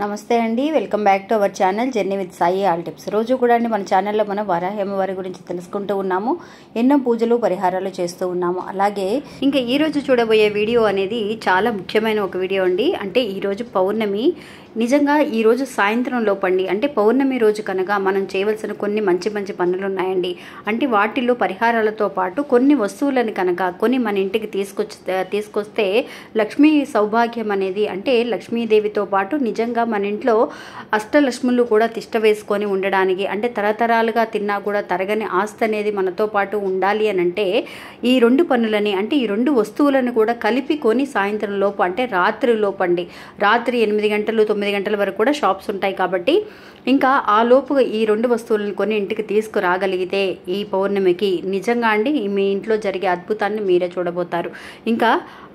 నమస్తే అండి, welcome back to our channel journey with Sai all tips. రోజు కూడా అండి మన ఛానల్లో మనం వరాహి అమ్మవారి గురించి తెలుసుకుంటూ ఉన్నాము. ఎన్నో పూజలు పరిహారాలు చేస్తూ ఉన్నాము. అలాగే ఇంకా ఈరోజు చూడబోయే వీడియో అనేది చాలా ముఖ్యమైన ఒక వీడియో అండి. అంటే ఈరోజు పౌర్ణమి. నిజంగా ఈరోజు సాయంత్రం లోపండి, అంటే పౌర్ణమి రోజు కనుక మనం చేయవలసిన కొన్ని మంచి మంచి పనులు ఉన్నాయండి. అంటే వాటిల్లో పరిహారాలతో పాటు కొన్ని వస్తువులను కనుక కొన్ని మన ఇంటికి తీసుకొస్తే లక్ష్మీ సౌభాగ్యం అనేది, అంటే లక్ష్మీదేవితో పాటు నిజంగా మన ఇంట్లో అష్టలక్ష్ములు కూడా తిష్ట వేసుకొని ఉండడానికి, అంటే తరతరాలుగా తిన్నా కూడా తరగని ఆస్తి అనేది మనతో పాటు ఉండాలి అని అంటే ఈ రెండు పనులని, అంటే ఈ రెండు వస్తువులను కూడా కలిపి కొని సాయంత్రం లోపు, అంటే రాత్రి లోపండి, రాత్రి 8 గంటలు 9 గంటల వరకు కూడా షాప్స్ ఉంటాయి. కాబట్టి ఇంకా ఆ లోపు ఈ రెండు వస్తువులను కొని ఇంటికి తీసుకురాగలిగితే ఈ పౌర్ణమికి నిజంగా అండి మీ ఇంట్లో జరిగే అద్భుతాన్ని మీరే చూడబోతారు. ఇంకా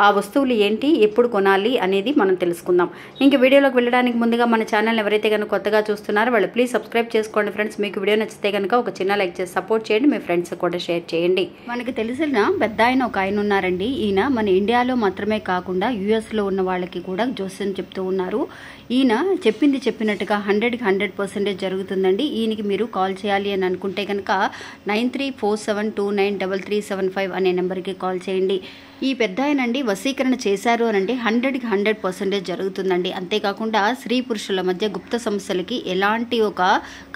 ఆ వస్తువులు ఏంటి, ఎప్పుడు కొనాలి అనేది మనం తెలుసుకుందాం. ఇంక వీడియోలోకి వెళ్ళడానికి ముందుగా మన ఛానల్ ఎవరైతే కనుక కొత్తగా చూస్తున్నారో వాళ్ళు ప్లీజ్ సబ్స్క్రైబ్ చేసుకోండి ఫ్రెండ్స్. మీకు వీడియో నచ్చితే కనుక ఒక చిన్న లైక్ చేసి సపోర్ట్ చేయండి, మీ ఫ్రెండ్స్ కూడా షేర్ చేయండి. మనకి తెలిసిన పెద్ద ఆయన ఒక ఆయన ఉన్నారండి. ఈయన మన ఇండియాలో మాత్రమే కాకుండా యుఎస్లో ఉన్న వాళ్ళకి కూడా జోస్యం చెప్తూ ఉన్నారు. ఈయన చెప్పింది చెప్పినట్టుగా 100కి 100% జరుగుతుందండి. ఈయనకి మీరు కాల్ చేయాలి అని అనుకుంటే కనుక 9347293375 అనే నెంబర్కి కాల్ చేయండి. ఈ పెద్ద ఆయనండి వశీకరణ చేశారు అనంటే 100కి 100% జరుగుతుందండి. అంతేకాకుండా స్త్రీ పురుషుల మధ్య గుప్త సమస్యలకి ఎలాంటి ఒక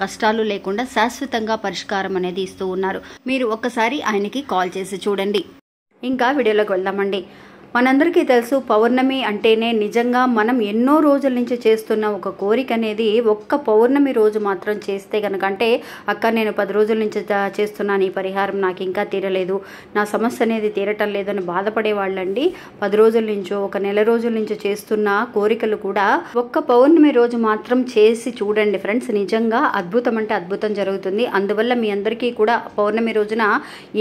కష్టాలు లేకుండా శాశ్వతంగా పరిష్కారం అనేది ఇస్తూ ఉన్నారు. మీరు ఒక్కసారి ఆయనకి కాల్ చేసి చూడండి. ఇంకా వీడియోలోకి వెళ్దామండి. మనందరికీ తెలుసు, పౌర్ణమి అంటేనే నిజంగా మనం ఎన్నో రోజుల నుంచి చేస్తున్న ఒక కోరిక అనేది ఒక్క పౌర్ణమి రోజు మాత్రం చేస్తే కనుక, అంటే అక్క నేను 10 రోజుల నుంచి చేస్తున్నాను ఈ పరిహారం, నాకు ఇంకా తీరలేదు, నా సమస్య అనేది తీరటం లేదని బాధపడే వాళ్ళండి 10 రోజుల నుంచో ఒక నెల రోజుల నుంచి చేస్తున్న కోరికలు కూడా ఒక్క పౌర్ణమి రోజు మాత్రం చేసి చూడండి ఫ్రెండ్స్. నిజంగా అద్భుతం అంటే అద్భుతం జరుగుతుంది. అందువల్ల మీ అందరికీ కూడా పౌర్ణమి రోజున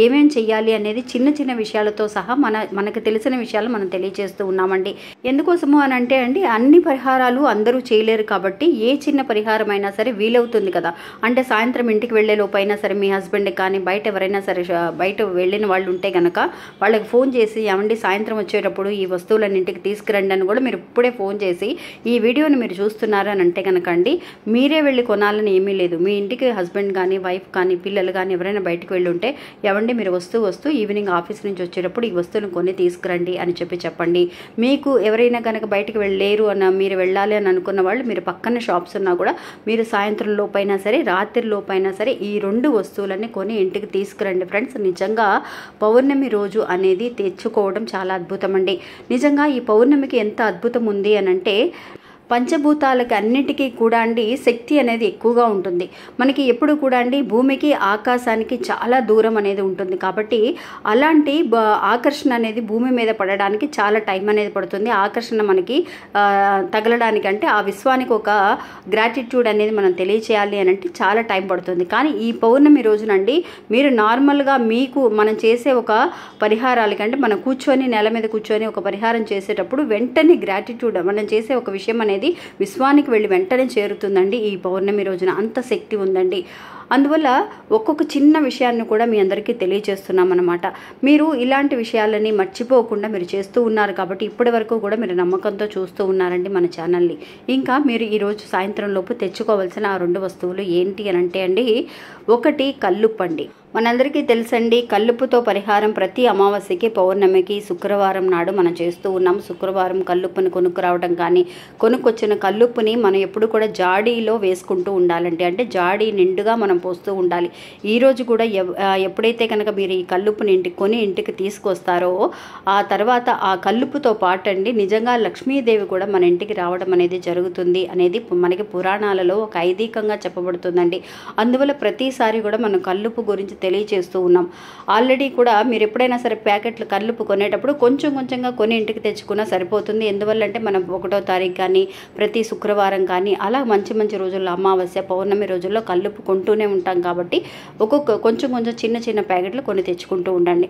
ఏమేం చెయ్యాలి అనేది చిన్న చిన్న విషయాలతో సహా మనకు తెలిసిన విషయాలు మనం తెలియజేస్తూ ఉన్నామండి. ఎందుకోసము అని అంటే అండి, అన్ని పరిహారాలు అందరూ చేయలేరు కాబట్టి ఏ చిన్న పరిహారం అయినా సరే వీలవుతుంది కదా. అంటే సాయంత్రం ఇంటికి వెళ్లే లోపైనా సరే మీ హస్బెండ్ కానీ బయట ఎవరైనా సరే బయట వెళ్ళిన వాళ్ళు ఉంటే కనుక వాళ్ళకి ఫోన్ చేసి ఏమండి సాయంత్రం వచ్చేటప్పుడు ఈ వస్తువులను ఇంటికి తీసుకురండి అని కూడా మీరు ఇప్పుడే ఫోన్ చేసి, ఈ వీడియోని మీరు చూస్తున్నారు అని అంటే కనుక అండి మీరే వెళ్ళి కొనాలని ఏమీ లేదు. మీ ఇంటికి హస్బెండ్ కానీ వైఫ్ కానీ పిల్లలు కానీ ఎవరైనా బయటకు వెళ్ళి ఉంటే ఏమండి మీరు వస్తూ ఈవినింగ్ ఆఫీస్ నుంచి వచ్చేటప్పుడు ఈ వస్తువులను కొని తీసుకురండి అని చెప్పండి. మీకు ఎవరైనా కనుక బయటకు వెళ్ళలేరు అన్న, మీరు వెళ్ళాలి అని అనుకున్న వాళ్ళు మీరు పక్కన షాప్స్ ఉన్నా కూడా మీరు సాయంత్రం లోపైనా సరే రాత్రి లోపైనా సరే ఈ రెండు వస్తువులన్నీ కొని ఇంటికి తీసుకురండి ఫ్రెండ్స్. నిజంగా పౌర్ణమి రోజు అనేది తెచ్చుకోవడం చాలా అద్భుతం అండి. నిజంగా ఈ పౌర్ణమికి ఎంత అద్భుతం ఉంది అని అంటే పంచభూతాలకి అన్నిటికీ కూడా అండి శక్తి అనేది ఎక్కువగా ఉంటుంది. మనకి ఎప్పుడు కూడా అండి భూమికి ఆకాశానికి చాలా దూరం అనేది ఉంటుంది. కాబట్టి అలాంటి ఆకర్షణ అనేది భూమి మీద పడడానికి చాలా టైం అనేది పడుతుంది. ఆకర్షణ మనకి తగలడానికి, అంటే ఆ విశ్వానికి ఒక గ్రాటిట్యూడ్ అనేది మనం తెలియచేయాలి అని అంటే చాలా టైం పడుతుంది. కానీ ఈ పౌర్ణమి రోజునండి మీరు నార్మల్గా మీకు మనం చేసే ఒక పరిహారాలకి, అంటే మనం కూర్చొని నేల మీద కూర్చొని ఒక పరిహారం చేసేటప్పుడు వెంటనే గ్రాటిట్యూడ్ మనం చేసే ఒక విషయం అనేది విశ్వానికి వెళ్ళి వెంటనే చేరుతుందండి. ఈ పౌర్ణమి రోజున అంత శక్తి ఉందండి. అందువల్ల ఒక్కొక్క చిన్న విషయాన్ని కూడా మీ అందరికీ తెలియజేస్తున్నామన్నమాట. మీరు ఇలాంటి విషయాలని మర్చిపోకుండా మీరు చేస్తూ ఉన్నారు కాబట్టి ఇప్పటి వరకు కూడా మీరు నమ్మకంతో చూస్తూ ఉన్నారండి మన ఛానల్ని. ఇంకా మీరు ఈరోజు సాయంత్రం లోపు తెచ్చుకోవాల్సిన ఆ రెండు వస్తువులు ఏంటి అని అంటే అండి, ఒకటి కల్లుప్పు అండి. మనందరికీ తెలుసండి, కల్లుప్పుతో పరిహారం ప్రతి అమావాస్యకి పౌర్ణమికి శుక్రవారం నాడు మనం చేస్తూ ఉన్నాం. శుక్రవారం కల్లుప్పుని కొనుక్కురావడం కానీ, కొనుక్కొచ్చిన కల్లుప్పుని మనం ఎప్పుడు కూడా జాడీలో వేసుకుంటూ ఉండాలండి. అంటే జాడీ నిండుగా మనం పోస్తూ ఉండాలి. ఈరోజు కూడా ఎప్పుడైతే కనుక మీరు ఈ కల్లుప్పుని ఇంటికి తీసుకొస్తారో ఆ తర్వాత ఆ కల్లుప్పుతో పాటు అండి నిజంగా లక్ష్మీదేవి కూడా మన ఇంటికి రావడం అనేది జరుగుతుంది అనేది మనకి పురాణాలలో ఒక ఐదీకంగా చెప్పబడుతుందండి. అందువల్ల ప్రతిసారి కూడా మనం కల్లుప్పు గురించి తెలియచేస్తూ ఉన్నాం. ఆల్రెడీ కూడా మీరు ఎప్పుడైనా సరే ప్యాకెట్లు కల్లుప్పు కొనేటప్పుడు కొంచెంగా కొని ఇంటికి తెచ్చుకున్నా సరిపోతుంది. ఎందువల్ల అంటే మనం 1వ తారీఖు కానీ ప్రతి శుక్రవారం కానీ అలా మంచి రోజుల్లో అమావాస్య పౌర్ణమి రోజుల్లో కల్లుప్పు కొంటూనే ఉంటాం. కాబట్టి కొంచెం చిన్న ప్యాకెట్లు కొని తెచ్చుకుంటూ ఉండండి.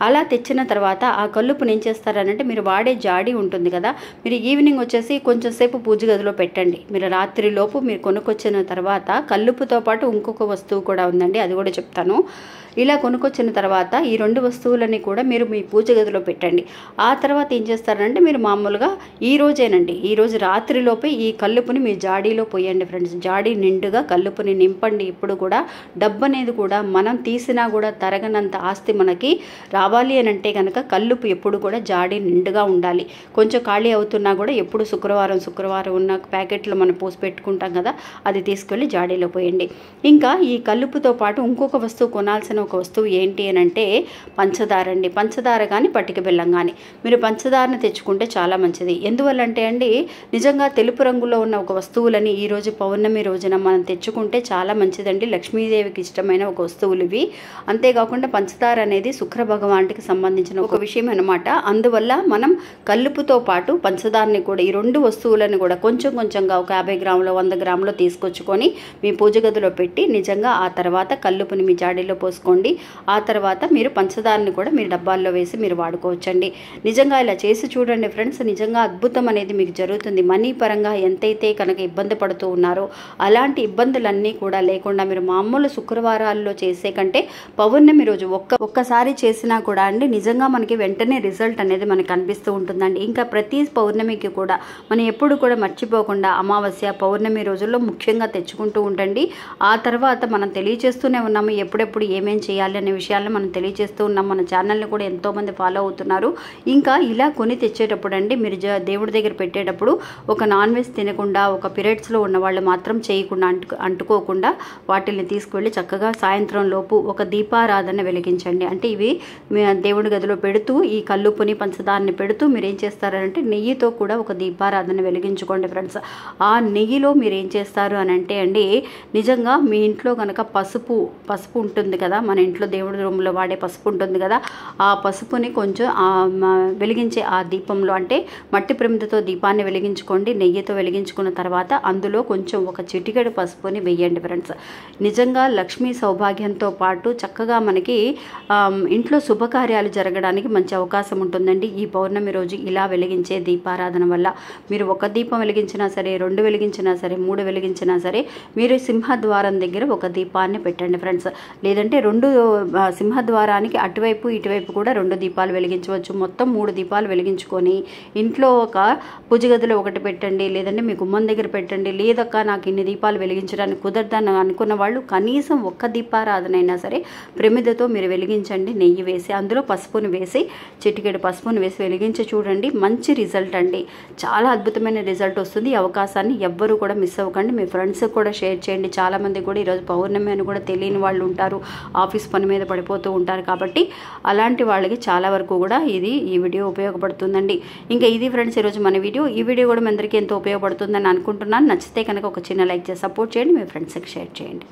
అలా తెచ్చిన తర్వాత ఆ కల్లుప్పుని ఏం చేస్తారనంటే మీరు వాడే జాడీ ఉంటుంది కదా, మీరు ఈవినింగ్ వచ్చేసి కొంచెం సేపు పూజ గదిలో పెట్టండి. మీరు రాత్రి లోపు మీరు కొనుక్కొచ్చిన తర్వాత కల్లుప్పుతో పాటు ఇంకొక వస్తువు కూడా ఉందండి, అది కూడా చెప్తాను. ఇలా కొనుక్కొచ్చిన తర్వాత ఈ 2 వస్తువులని కూడా మీరు మీ పూజ గదిలో పెట్టండి. ఆ తర్వాత ఏం చేస్తారంటే మీరు మామూలుగా ఈ రోజు రాత్రిలోపే ఈ కల్లుపుని మీ జాడీలో పోయండి ఫ్రెండ్స్. జాడీ నిండుగా కల్లుపుని నింపండి. ఇప్పుడు కూడా డబ్బు అనేది కూడా మనం తీసినా కూడా తరగనంత ఆస్తి మనకి రావాలి అని అంటే కనుక కల్లుపు ఎప్పుడు కూడా జాడీ నిండుగా ఉండాలి. కొంచెం ఖాళీ అవుతున్నా కూడా ఎప్పుడు శుక్రవారం ఉన్న ప్యాకెట్లో మనం పోసి పెట్టుకుంటాం కదా, అది తీసుకెళ్ళి జాడీలో పోయండి. ఇంకా ఈ కల్లుపుతో పాటు ఇంకొక వస్తువు కొనాల్సిన ఒక వస్తువు ఏంటి అని అంటే పంచదార అండి. పంచదార కానీ పటిక బెల్లం కానీ మీరు పంచదారను తెచ్చుకుంటే చాలా మంచిది. ఎందువల్లంటే అండి నిజంగా తెలుపు రంగులో ఉన్న ఒక వస్తువులని ఈరోజు పౌర్ణమి రోజున మనం తెచ్చుకుంటే చాలా మంచిదండి. లక్ష్మీదేవికి ఇష్టమైన ఒక వస్తువులు ఇవి. అంతేకాకుండా పంచదార అనేది శుక్ర భగవానుడికి సంబంధించిన ఒక విషయం అనమాట. అందువల్ల మనం కల్లుపుతో పాటు పంచదారని కూడా ఈ 2 వస్తువులను కూడా కొంచెంగా ఒక 50 గ్రాములు 100 గ్రాములు తీసుకొచ్చుకొని మీ పూజ గదిలో పెట్టి నిజంగా ఆ తర్వాత కల్లుపుని మీ జాడీలో పోసుకోండి. ఆ తర్వాత మీరు పంచదారని కూడా మీరు డబ్బాల్లో వేసి మీరు వాడుకోవచ్చండి. నిజంగా ఇలా చేసి చూడండి ఫ్రెండ్స్, నిజంగా అద్భుతం అనేది మీకు జరుగుతుంది. మనీ పరంగా ఎంతైతే కనుక ఇబ్బంది పడుతూ ఉన్నారో అలాంటి ఇబ్బందులన్నీ కూడా లేకుండా మీరు మామూలు శుక్రవారాల్లో చేసే కంటే పౌర్ణమి రోజు ఒక్కసారి చేసినా కూడా అండి నిజంగా మనకి వెంటనే రిజల్ట్ అనేది మనకి కనిపిస్తూ ఉంటుందండి. ఇంకా ప్రతి పౌర్ణమికి కూడా మనం ఎప్పుడు కూడా మర్చిపోకుండా అమావాస్య పౌర్ణమి రోజుల్లో ముఖ్యంగా తెచ్చుకుంటూ ఉండండి. ఆ తర్వాత మనం తెలియజేస్తూనే ఉన్నాము ఎప్పుడెప్పుడు ఏమేం చేయాలి అనే విషయాలను మనం తెలియజేస్తూ ఉన్నాం. మన ఛానల్ని కూడా ఎంతోమంది ఫాలో అవుతున్నారు. ఇంకా ఇలా కొని తెచ్చేటప్పుడు అండి మీరు దేవుడి దగ్గర పెట్టేటప్పుడు ఒక నాన్ వెజ్ తినకుండా ఒక పీరియడ్స్లో ఉన్న వాళ్ళు మాత్రం చేయకుండా అంటుకోకుండా వాటిని తీసుకువెళ్ళి చక్కగా సాయంత్రం లోపు ఒక దీపారాధన వెలిగించండి. అంటే ఇవి దేవుడి గదిలో పెడుతూ ఈ కల్లుపుని పంచదారని పెడుతూ మీరు ఏం చేస్తారంటే నెయ్యితో కూడా ఒక దీపారాధన వెలిగించుకోండి ఫ్రెండ్స్. ఆ నెయ్యిలో మీరు ఏం చేస్తారు అని అంటే అండి నిజంగా మీ ఇంట్లో కనుక పసుపు ఉంటుంది కదా, మన ఇంట్లో దేవుడి రూమ్లో వాడే పసుపు ఉంటుంది కదా, ఆ పసుపుని కొంచెం వెలిగించే ఆ దీపంలో అంటే మట్టి ప్రమిదతో దీపాన్ని వెలిగించుకోండి. నెయ్యితో వెలిగించుకున్న తర్వాత అందులో కొంచెం ఒక చిటికెడు పసుపుని వెయ్యండి ఫ్రెండ్స్. నిజంగా లక్ష్మీ సౌభాగ్యంతో పాటు చక్కగా మనకి ఇంట్లో శుభకార్యాలు జరగడానికి మంచి అవకాశం ఉంటుందండి ఈ పౌర్ణమి రోజు ఇలా వెలిగించే దీపారాధన వల్ల. మీరు ఒక దీపం వెలిగించినా సరే, 2 వెలిగించినా సరే, 3 వెలిగించినా సరే మీరు సింహద్వారం దగ్గర ఒక దీపాన్ని పెట్టండి ఫ్రెండ్స్. లేదంటే 2 సింహద్వారానికి అటువైపు ఇటువైపు కూడా 2 దీపాలు వెలిగించవచ్చు. మొత్తం 3 దీపాలు వెలిగించుకొని ఇంట్లో ఒక పూజ గదిలో ఒకటి పెట్టండి, లేదంటే మీ గుమ్మం దగ్గర పెట్టండి. లేదక్క నాకు ఇన్ని దీపాలు వెలిగించడానికి కుదరదని అనుకున్న వాళ్ళు కనీసం ఒక్క దీపారాధన అయినా సరే ప్రమిదతో మీరు వెలిగించండి. నెయ్యి వేసి అందులో పసుపుని వేసి చిటికెడు పసుపుని వేసి వెలిగించి చూడండి. మంచి రిజల్ట్ అండి, చాలా అద్భుతమైన రిజల్ట్ వస్తుంది. ఈ అవకాశాన్ని ఎవ్వరూ కూడా మిస్ అవ్వకండి. మీ ఫ్రెండ్స్కి కూడా షేర్ చేయండి. చాలామంది కూడా ఈరోజు పౌర్ణమి అని కూడా తెలియని వాళ్ళు ఉంటారు, ఆఫీస్ పని మీద పడిపోతూ ఉంటారు. కాబట్టి అలాంటి వాళ్ళకి చాలా వరకు కూడా ఈ వీడియో ఉపయోగపడుతుందండి. ఇంకా ఇది ఫ్రెండ్స్ ఈరోజు మన వీడియో. ఈ వీడియో కూడా మీ అందరికీ ఎంతో ఉపయోగపడుతుందని అనుకుంటున్నాను. నచ్చితే కనుక ఒక చిన్న లైక్ చేసి సపోర్ట్ చేయండి. మీ ఫ్రెండ్స్కి షేర్ చేయండి.